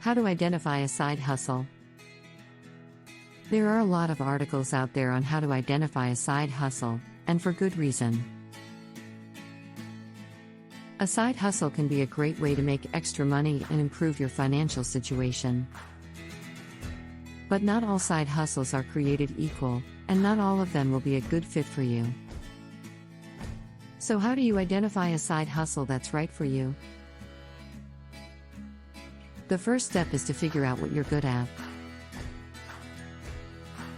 How to identify a side hustle. There are a lot of articles out there on how to identify a side hustle, and for good reason. A side hustle can be a great way to make extra money and improve your financial situation. But not all side hustles are created equal, and not all of them will be a good fit for you. So how do you identify a side hustle that's right for you? The first step is to figure out what you're good at.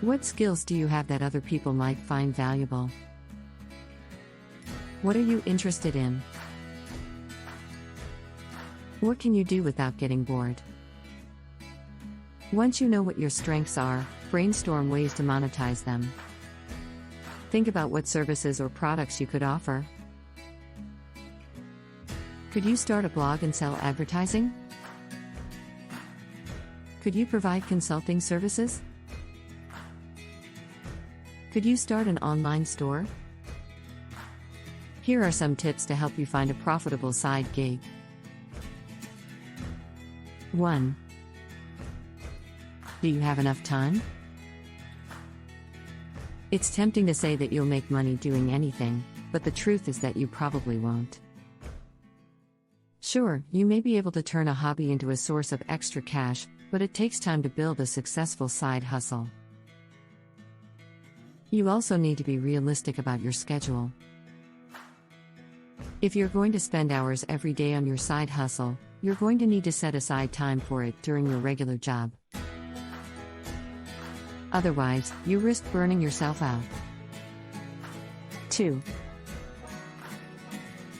What skills do you have that other people might find valuable? What are you interested in? What can you do without getting bored? Once you know what your strengths are, brainstorm ways to monetize them. Think about what services or products you could offer. Could you start a blog and sell advertising? Could you provide consulting services? Could you start an online store? Here are some tips to help you find a profitable side gig. 1. Do you have enough time? It's tempting to say that you'll make money doing anything, but the truth is that you probably won't. Sure, you may be able to turn a hobby into a source of extra cash, but it takes time to build a successful side hustle. You also need to be realistic about your schedule. If you're going to spend hours every day on your side hustle, you're going to need to set aside time for it during your regular job. Otherwise, you risk burning yourself out. 2.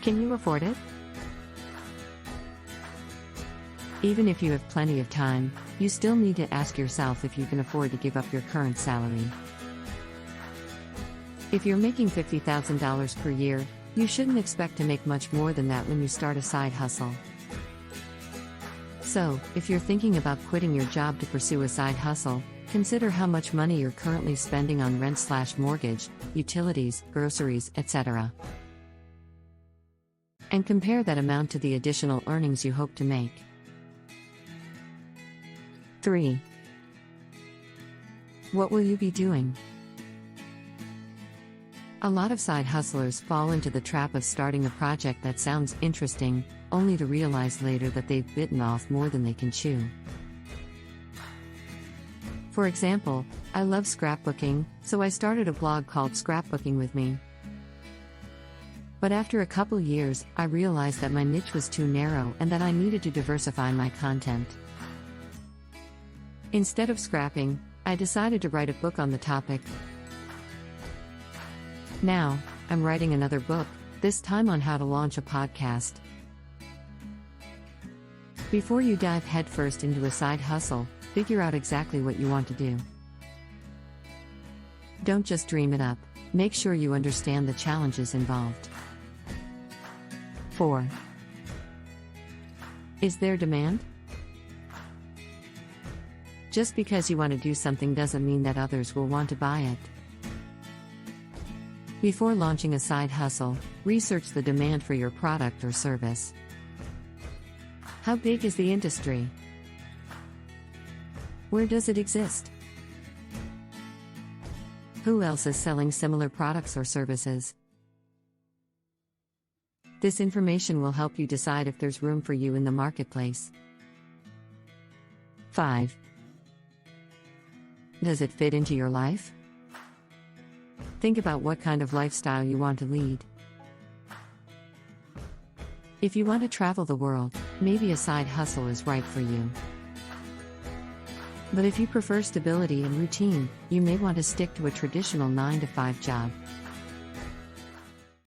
Can you afford it? Even if you have plenty of time, you still need to ask yourself if you can afford to give up your current salary. If you're making $50,000 per year, you shouldn't expect to make much more than that when you start a side hustle. So, if you're thinking about quitting your job to pursue a side hustle, consider how much money you're currently spending on rent/mortgage, utilities, groceries, etc. And compare that amount to the additional earnings you hope to make. 3. What will you be doing? A lot of side hustlers fall into the trap of starting a project that sounds interesting, only to realize later that they've bitten off more than they can chew. For example, I love scrapbooking, so I started a blog called Scrapbooking with Me. But after a couple years, I realized that my niche was too narrow and that I needed to diversify my content. Instead of scrapping, I decided to write a book on the topic. Now, I'm writing another book, this time on how to launch a podcast. Before you dive headfirst into a side hustle, figure out exactly what you want to do. Don't just dream it up, make sure you understand the challenges involved. 4. Is there demand? Just because you want to do something doesn't mean that others will want to buy it. Before launching a side hustle, research the demand for your product or service. How big is the industry? Where does it exist? Who else is selling similar products or services? This information will help you decide if there's room for you in the marketplace. 5. Does it fit into your life? Think about what kind of lifestyle you want to lead. If you want to travel the world, maybe a side hustle is right for you. But if you prefer stability and routine, you may want to stick to a traditional 9-to-5 job.